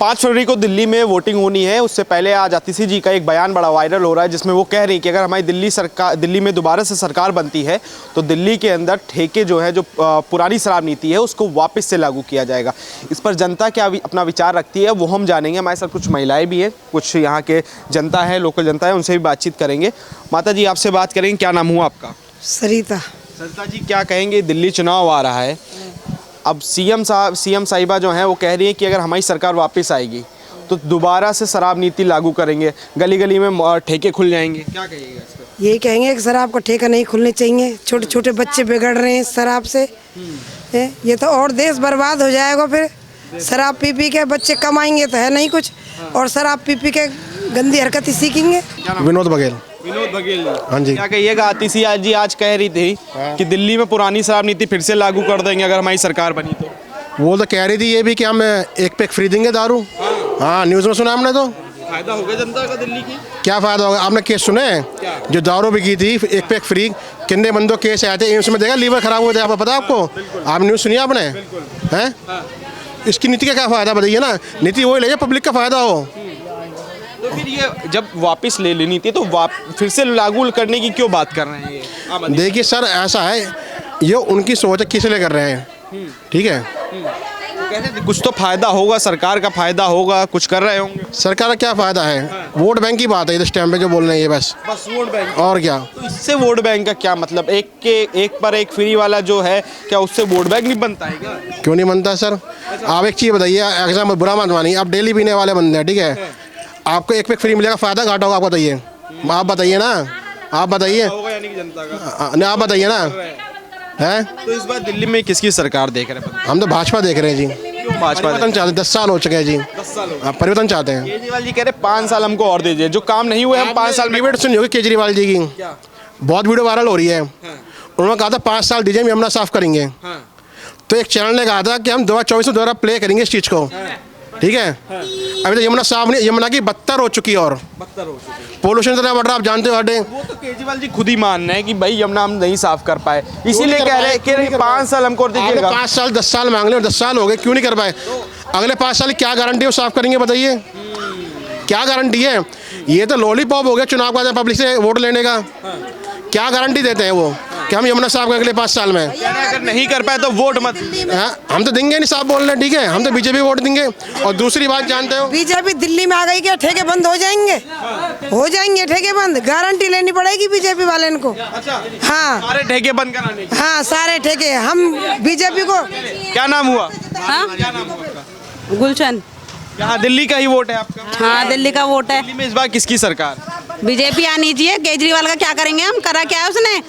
5 फरवरी को दिल्ली में वोटिंग होनी है। उससे पहले आज आतिशी जी का एक बयान बड़ा वायरल हो रहा है, जिसमें वो कह रही कि अगर हमारी दिल्ली में दोबारा से सरकार बनती है तो दिल्ली के अंदर ठेके जो है, जो पुरानी शराब नीति है, उसको वापस से लागू किया जाएगा। इस पर जनता क्या अपना विचार रखती है वो हम जानेंगे। हमारे साथ कुछ महिलाएं भी हैं, कुछ यहाँ के जनता है, लोकल जनता है, उनसे भी बातचीत करेंगे। माता जी, आपसे बात करेंगे। क्या नाम हुआ आपका? सरिता। सरिता जी, क्या कहेंगे? दिल्ली चुनाव आ रहा है, अब सीएम साहिबा जो हैं वो कह रही है कि अगर हमारी सरकार वापस आएगी तो दोबारा से शराब नीति लागू करेंगे, गली गली में ठेके खुल जाएंगे। क्या कहिएगा इस पर? यही कहेंगे कि शराब का ठेका नहीं खुलने चाहिए। छोटे छोटे बच्चे बिगड़ रहे हैं शराब से। ये तो और देश बर्बाद हो जाएगा। फिर शराब पी पी के बच्चे कमाएंगे तो है नहीं कुछ, और शराब पी पी के गंदी हरकत सीखेंगे। विनोद बघेल हाँ जी। क्या कहिएगा? आतिशी जी आज कह रही थी कि दिल्ली में पुरानी शराब नीति फिर से लागू कर देंगे अगर हमारी सरकार बनी तो। वो तो कह रही थी ये भी कि हम एक पैक फ्री देंगे दारू। हाँ, न्यूज़ में सुना हमने। तो फायदा होगा जनता का दिल्ली की? क्या फ़ायदा होगा? आपने केस सुने जो दारू बिकी थी एक पैक फ्री, कितने बंदों केस आए थे, एम्स में देखा लीवर खराब हो जाए, पता है आपको? आप न्यूज़ सुनिए आपने? हैं? इसकी नीति का क्या फ़ायदा बताइए ना। नीति वही ले पब्लिक का फ़ायदा हो। तो फिर ये जब वापस ले लेनी थी तो फिर से लागू करने की क्यों बात कर रहे हैं ये? देखिए सर, ऐसा है, ये उनकी सोच है, किस लिए कर रहे हैं। ठीक है, तो कहते कुछ तो फायदा होगा, सरकार का फायदा होगा, कुछ कर रहे होंगे। सरकार का क्या फ़ायदा है? वोट बैंक की बात है इस टाइम पे जो बोल रहे हैं ये, बस वोट बैंक। और क्या? तो इससे वोट बैंक का क्या मतलब? एक पर एक फ्री वाला जो है, क्या उससे वोट बैंक नहीं बनता है क्या? क्यों नहीं बनता सर? आप एक चीज़ बताइए, एग्जाम्पल बुरा मत मानिए, आप डेली पीने वाले बंदे हैं, ठीक है, आपको एक पैक फ्री मिलेगा, फ़ायदा घाटा होगा? आप बताइए, आप बताइए ना, आप बताइए, नहीं आप बताइए ना। है तो इस बार दिल्ली में किसकी सरकार देख रहे हैं? हम तो भाजपा देख रहे हैं जी। भाजपा परिवर्तन चाहते हैं, 10 साल हो चुके हैं जी। 10 साल आप परिवर्तन चाहते हैं। केजरीवाल जी कह रहे 5 साल हमको और दीजिए, जो काम नहीं हुए हम 5 साल में। वीडियो सुनी होगी केजरीवाल जी की, बहुत वीडियो वायरल हो रही है। उन्होंने कहा था 5 साल दीजिए, हम यमुना साफ करेंगे। तो एक चैनल ने कहा था कि हम 2024 में दोबारा प्ले करेंगे इस चीज़ को, ठीक है। अभी तो यमुना साफ नहीं, यमुना की 72 हो चुकी है, और पोल्यूशन इतना बढ़ रहा है, आप जानते हो। वो तो केजरीवाल जी खुद ही मान रहे हैं कि भाई यमुना हम नहीं साफ कर पाए, इसीलिए कह रहे हैं 5 साल हमको दीजिएगा। 5 साल 10 साल मांग ले, और 10 साल हो गए, क्यों नहीं कर पाए? अगले 5 साल क्या गारंटी है वो साफ करेंगे? बताइए, क्या गारंटी है? ये तो लॉलीपॉप हो गया चुनाव का, पब्लिक से वोट लेने का। क्या गारंटी देते हैं वो कि हम यमुना साफ करेंगे 5 साल में? अगर नहीं कर पाए तो वोट मत। हम तो देंगे नहीं, साफ बोल रहे हैं, ठीक है, हम तो बीजेपी वोट देंगे। और दूसरी बात जानते हो, बीजेपी दिल्ली में आ गई, क्या ठेके बंद हो जाएंगे? हो जाएंगे ठेके बंद, गारंटी लेनी पड़ेगी बीजेपी वाले को। हाँ, सारे ठेके बंद कराने की। हाँ, सारे ठेके हम बीजेपी को। क्या नाम हुआ? हाँ? क्या नाम हुआ आपका? गुलशन। यहाँ दिल्ली का ही वोट है आपका? हाँ, दिल्ली का वोट है। दिल्ली में इस बार किसकी सरकार? बीजेपी आनी चाहिए। केजरीवाल का क्या करेंगे हम? करा क्या है उसने?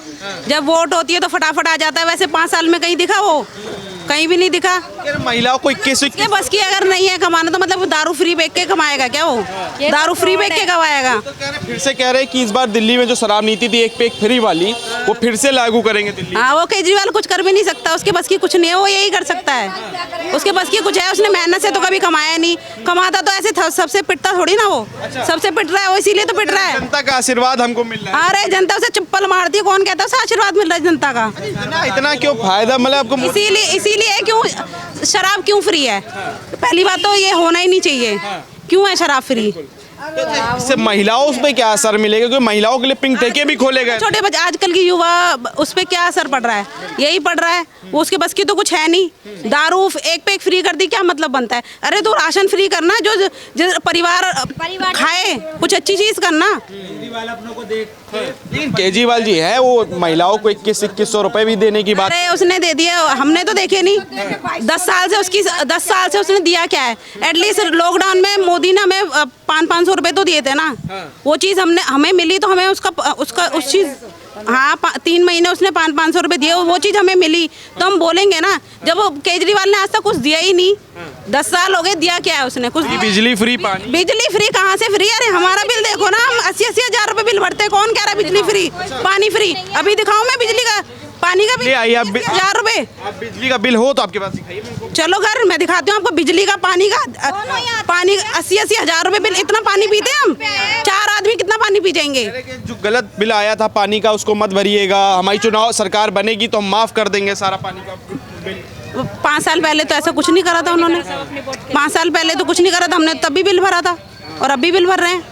जब वोट होती है तो फटाफट आ जाता है। वैसे 5 साल में कहीं दिखा वो? कहीं भी नहीं दिखा। महिलाओं को 21 बस की अगर नहीं है कमाना तो मतलब दारू फ्री बेच के कमाएगा क्या वो? दारू फ्री बेच के कमाएगा। फिर से कह रहे हैं कि इस बार दिल्ली में जो शराब नीति थी एक पे एक फ्री वाली, वो फिर से लागू करेंगे दिल्ली। हाँ, वो केजरीवाल कुछ कर भी नहीं सकता, उसके बस की कुछ नहीं है, वो यही कर सकता है। उसके बस की कुछ है, उसने मेहनत से तो कभी कमाया नहीं। कमाता तो ऐसे सबसे पिटता थोड़ी ना वो। सबसे पिट रहा है वो, इसीलिए तो पिट रहा है। जनता का आशीर्वाद हमको मिल रहा है। अरे जनता उसे चप्पल मारती है, कौन कहता है उसे आशीर्वाद मिल रहा है जनता का? इतना क्यों फायदा? मतलब आपको इसीलिए क्यों शराब क्यों फ्री है? पहली बात तो ये होना ही नहीं चाहिए। क्यों है शराब फ्री? इससे महिलाओं पे क्या असर मिलेगा? क्योंकि महिलाओं के लिए पिंक ठेके भी खोले गए। छोटे बच्चे, आजकल की युवा, उस पे क्या असर पड़ रहा है? यही पड़ रहा है। वो उसके बस की तो कुछ है नहीं। दारू एक पे एक फ्री कर दी, क्या मतलब बनता है? अरे तो राशन फ्री करना, जो परिवार खाए, कुछ अच्छी चीज करना। लेकिन केजरीवाल जी है वो महिलाओं को 2100 रुपए भी देने की बात। अरे उसने दे दिया, हमने तो देखे नहीं। 10 साल से उसने दिया क्या है? एटलीस्ट लॉकडाउन में मोदी ने हमें 500 रुपए तो दिए थे ना। वो चीज़ हमें मिली तो हमें उस चीज़, हाँ 3 महीने उसने 500 रुपए दिए, वो चीज़ हमें मिली तो हम बोलेंगे ना। जब वो केजरीवाल ने आज तक कुछ दिया ही नहीं, 10 साल हो गए, दिया क्या है उसने? कुछ बिजली फ्री, पानी। बिजली फ्री कहाँ से फ्री? अरे हमारा बिल देखो ना, हम 80-80 हज़ार रुपए बिल भरते हैं। कौन कह रहा है बिजली फ्री, पानी फ्री? अभी दिखाऊं मैं बिजली का, पानी का बिल? 1000 रुपए। आप बिजली का बिल हो तो आपके पास दिखाइए मेरे को। चलो घर मैं दिखाती हूँ आपको बिजली का, पानी का। पानी 80-80 हज़ार रुपए बिल, इतना पानी पीते हैं हम? 4 आदमी कितना पानी पी जाएंगे? जो गलत बिल आया था पानी का उसको मत भरिएगा, हमारी चुनाव सरकार बनेगी तो हम माफ कर देंगे सारा पानी का बिल। 5 साल पहले तो ऐसा कुछ नहीं करा था उन्होंने। 5 साल पहले तो कुछ नहीं करा था, हमने तब भी बिल भरा था और अब भी बिल भर रहे हैं।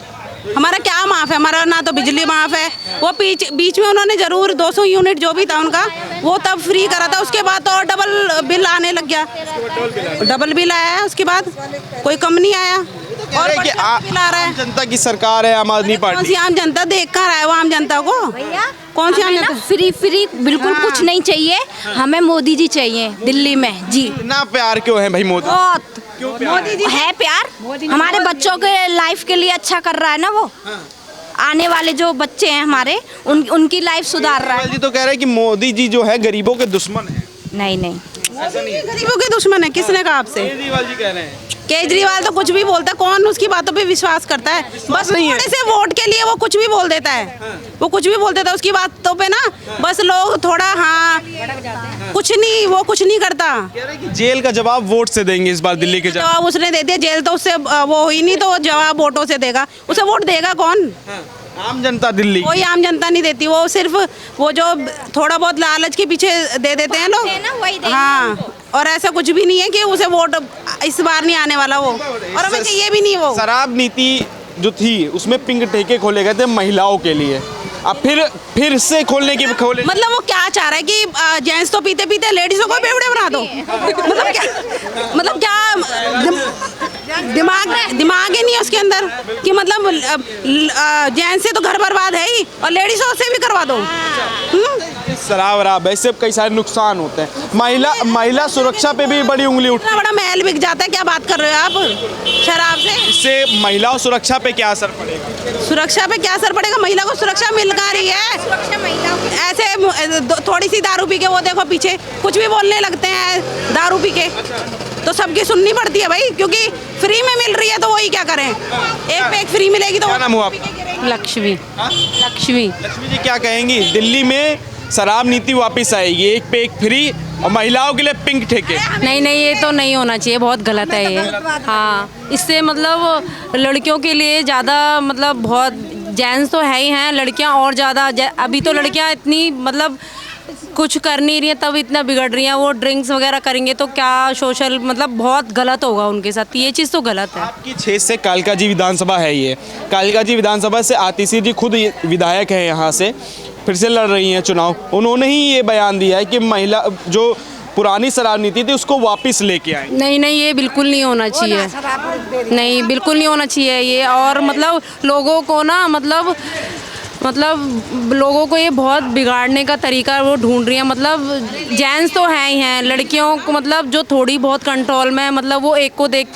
हमारा क्या माफ़ है? हमारा ना तो बिजली माफ़ है। वो बीच में उन्होंने ज़रूर 200 यूनिट जो भी था उनका वो तब फ्री करा था, उसके बाद तो और डबल बिल आने लग गया। डबल बिल आया है, उसके बाद कोई कम नहीं आया और कि बिल आ रहा है। जनता की सरकार है आम आदमी कौन पार्टी। सी आम जनता देख कर आया वो आम जनता को? कौन सी आम जनता? फ्री बिल्कुल कुछ नहीं चाहिए, हमें मोदी जी चाहिए दिल्ली में जी। इतना प्यार क्यों है भाई मोदी? बहुत मोदी जी है प्यार, हमारे बच्चों के लाइफ के लिए अच्छा कर रहा है ना वो। आने वाले जो बच्चे हैं हमारे उनकी लाइफ सुधार रहा है। जी तो कह रहे हैं कि मोदी जी जो है गरीबों के दुश्मन है। नहीं गरीबों के दुश्मन है, किसने कहा आपसे? केजरीवाल जी कह रहे हैं। केजरीवाल तो कुछ भी बोलता है, कौन उसकी बातों पे विश्वास करता है? बस नहीं है। थोड़े से वोट के लिए वो कुछ भी बोल देता है। वो कुछ भी बोल देता है उसकी बातों पे ना, बस लोग थोड़ा कुछ नहीं, वो कुछ नहीं करता। कह रहे हैं कि जेल का जवाब वोट से देंगे इस बार दिल्ली के जवाब उसने दे दिया, जेल तो उससे वो हुई नहीं, तो वो जवाब वोटों से देगा। उसे वोट देगा कौन? आम जनता दिल्ली। कोई आम जनता नहीं देती, वो सिर्फ वो जो थोड़ा बहुत लालच के पीछे दे देते हैं लोग। हाँ, और ऐसा कुछ भी नहीं है कि उसे वोट इस बार नहीं आने वाला वो, और हमें चाहिए भी नहीं वो। शराब नीति जो थी उसमें पिंक ठेके खोले गए थे महिलाओं के लिए, अब फिर से खोलने की मतलब वो क्या चाह रहा है कि जेंट्स तो पीते पीते लेडीजों को बेवड़े बना दो? मतलब क्या दिमाग ही नहीं है उसके अंदर कि मतलब जेंट्स से तो घर बर्बाद है ही और लेडीजों से भी करवा दो। शराब वराब ऐसे कई सारे नुकसान होते हैं। महिला सुरक्षा पे भी बड़ी उंगली उठती इतना बड़ा महल बिक जाता है, क्या बात कर रहे हो आप शराब से? इससे महिलाओं सुरक्षा पे क्या असर पड़ेगा? सुरक्षा पे क्या असर पड़ेगा? महिला को सुरक्षा मिल कहाँ रही है? ऐसे थोड़ी सी दारू पी के वो देखो पीछे कुछ भी बोलने लगते हैं दारू पी के, तो सबकी सुननी पड़ती है भाई, क्योंकि फ्री में मिल रही है तो वही क्या करें? एक पे एक फ्री मिलेगी तो। क्या नाम हुआ आपका? लक्ष्मी। लक्ष्मी जी क्या कहेंगी? दिल्ली में शराब नीति वापस आएगी, एक पे एक फ्री और महिलाओं के लिए पिंक ठेके। नहीं ये तो नहीं होना चाहिए, बहुत गलत है ये। हाँ, इससे मतलब लड़कियों के लिए ज़्यादा मतलब बहुत, जेंट्स तो है ही हैं, लड़कियां और ज़्यादा। अभी तो लड़कियां इतनी मतलब कुछ कर नहीं रही हैं, तब इतना बिगड़ रही हैं। वो ड्रिंक्स वगैरह करेंगे तो क्या सोशल मतलब बहुत गलत होगा उनके साथ, ये चीज़ तो गलत है। आपकी 6 से कालका जी विधानसभा है, ये कालका जी विधानसभा से आतिशी जी खुद विधायक है, यहाँ से फिर से लड़ रही हैं चुनाव। उन्होंने ही ये बयान दिया है कि महिला जो पुरानी शराब नीति थी उसको वापस लेके आए। नहीं ये बिल्कुल नहीं होना चाहिए, नहीं बिल्कुल नहीं होना चाहिए ये। और मतलब लोगों को ना मतलब लोगों को ये बहुत बिगाड़ने का तरीका वो ढूंढ रही है। मतलब जेंट्स तो हैं ही हैं, लड़कियों को मतलब जो थोड़ी बहुत कंट्रोल में, मतलब वो एक को देख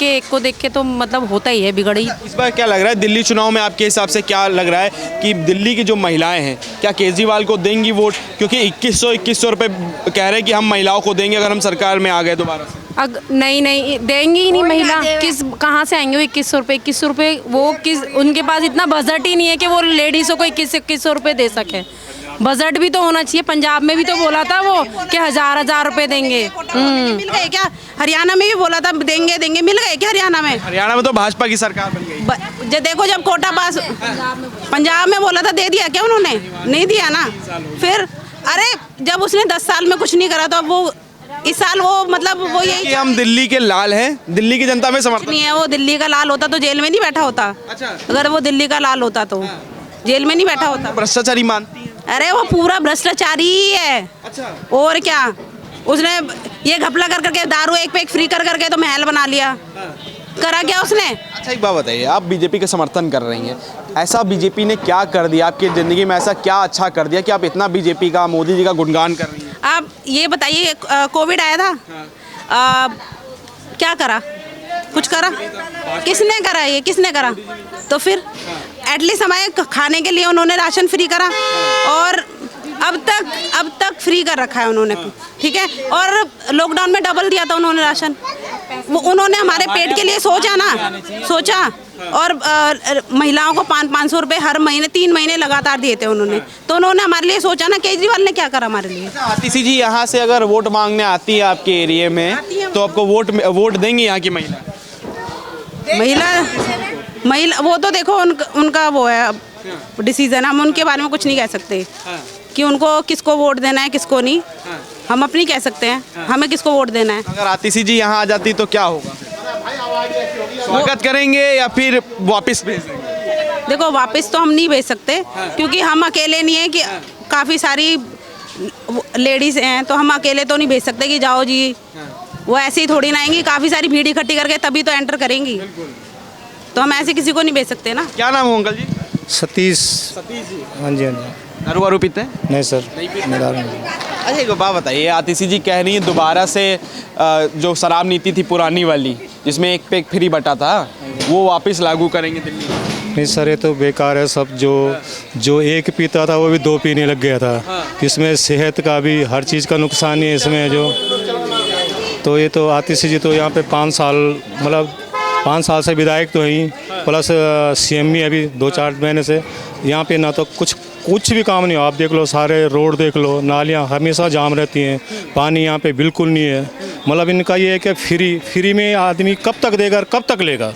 के तो मतलब होता ही है बिगड़ ही। इस बार क्या लग रहा है दिल्ली चुनाव में आपके हिसाब से क्या लग रहा है कि दिल्ली की जो महिलाएं हैं क्या केजरीवाल को देंगी वोट? क्योंकि 2100 रुपये कह रहे हैं कि हम महिलाओं को देंगे अगर हम सरकार में आ गए दोबारा से। नहीं देंगी ही नहीं महिला, किस कहाँ से आएंगे वो 2100 रुपये? वो किस, उनके पास इतना बजट ही नहीं है कि वो लेडीज़ों को 2100 रुपये दे सके। बजट भी तो होना चाहिए। पंजाब में भी तो बोला था वो कि 1000 रुपये देंगे। मिल गए क्या? हरियाणा में भी बोला था देंगे, मिल गए क्या हरियाणा में? हरियाणा में तो भाजपा की सरकार बन गई। जो देखो जब कोटा पास पंजाब में बोला था, दे दिया क्या उन्होंने? नहीं दिया ना। फिर अरे जब उसने 10 साल में कुछ नहीं करा तो अब वो इस साल वो मतलब वो यही कि हम दिल्ली के लाल हैं, दिल्ली की जनता में समर्थन नहीं है। वो दिल्ली का लाल होता तो जेल में नहीं बैठा होता। अच्छा। अगर वो दिल्ली का लाल होता तो जेल में नहीं बैठा होता। भ्रष्टाचारी मानती है? अरे वो पूरा भ्रष्टाचारी ही है। अच्छा। और क्या, उसने ये घपला कर करके दारू एक पे एक फ्री कर करके तो महल बना लिया। करा क्या उसने? अच्छा एक बात बताइए, आप बीजेपी का समर्थन कर रही हैं, ऐसा बीजेपी ने क्या कर दिया आपकी ज़िंदगी में, ऐसा क्या अच्छा कर दिया कि आप इतना बीजेपी का, मोदी जी का गुणगान कर रही हैं? आप ये बताइए, कोविड आया था, क्या करा? कुछ करा? किसने करा? ये किसने करा? तो फिर एटलीस्ट हमारे खाने के लिए उन्होंने राशन फ्री करा, और अब तक फ्री कर रखा है उन्होंने, ठीक है। और लॉकडाउन में डबल दिया था उन्होंने राशन। वो उन्होंने हमारे पेट के लिए सोचा और महिलाओं को 500 रुपये हर महीने 3 महीने लगातार दिए थे उन्होंने। तो उन्होंने हमारे लिए सोचा ना। केजरीवाल ने क्या करा हमारे लिए? आतिशी जी यहाँ से अगर वोट मांगने आती है आपके एरिया में तो आपको वोट देंगी यहाँ की महिला वो तो देखो उनका वो है डिसीजन, हम उनके बारे में कुछ नहीं कह सकते कि उनको किसको वोट देना है किसको नहीं। हम अपनी कह सकते हैं, हमें किसको वोट देना है। अगर आतिशी जी यहाँ आ जाती तो क्या होगा? स्वागत करेंगे या फिर वापस भेज देंगे? देखो वापस तो हम नहीं भेज सकते, क्योंकि हम अकेले नहीं है कि काफ़ी सारी लेडीज़ हैं, तो हम अकेले तो नहीं भेज सकते कि जाओ जी। वो ऐसे ही थोड़ी ना आएंगी, काफ़ी सारी भीड़ इकट्ठी करके तभी तो एंटर करेंगी, तो हम ऐसे किसी को नहीं भेज सकते ना। क्या नाम है अंकल जी? सतीश। सतीश जी। हाँ जी हाँ जी। दारू वारू पीते हैं? नहीं सर, नहीं पीते। मैं दारू नहीं। अच्छा एक बात बताइए, आतिशी जी कह रही हैं दोबारा से जो शराब नीति थी पुरानी वाली, जिसमें एक पे एक फ्री बटा था, वो वापस लागू करेंगे दिल्ली में। नहीं सर, ये तो बेकार है सब। जो एक पीता था वो भी दो पीने लग गया था। इसमें सेहत का भी हर चीज़ का नुकसान ही है इसमें जो। तो ये तो आतिशी जी तो यहाँ पे 5 साल मतलब 5 साल से विधायक तो ही, प्लस CM भी अभी 2-4 महीने से यहाँ पे ना तो कुछ भी काम नहीं हो। आप देख लो, सारे रोड देख लो, नालियाँ हमेशा जाम रहती हैं, पानी यहाँ पे बिल्कुल नहीं है। मतलब इनका ये है कि फ्री में आदमी कब तक देगा, कब तक लेगा।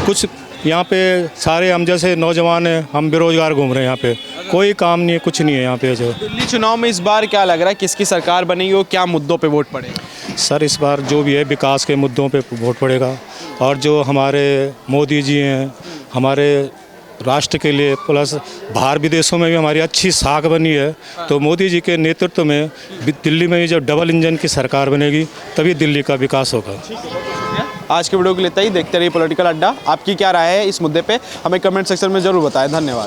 कुछ यहाँ पे सारे हम जैसे नौजवान हैं, हम बेरोजगार घूम रहे हैं यहाँ पे, कोई काम नहीं है, कुछ नहीं है यहाँ पे जो। दिल्ली चुनाव में इस बार क्या लग रहा है, किसकी सरकार बनेगी और क्या मुद्दों पे वोट पड़ेगा? सर इस बार जो भी है विकास के मुद्दों पे वोट पड़ेगा, और जो हमारे मोदी जी हैं हमारे राष्ट्र के लिए, प्लस बाहर विदेशों में भी हमारी अच्छी साख बनी है, तो मोदी जी के नेतृत्व में दिल्ली में जब डबल इंजन की सरकार बनेगी तभी दिल्ली का विकास होगा। आज के वीडियो के लिए इतना ही। देखते रहिए पॉलिटिकल अड्डा। आपकी क्या राय है इस मुद्दे पे, हमें कमेंट सेक्शन में ज़रूर बताएं। धन्यवाद।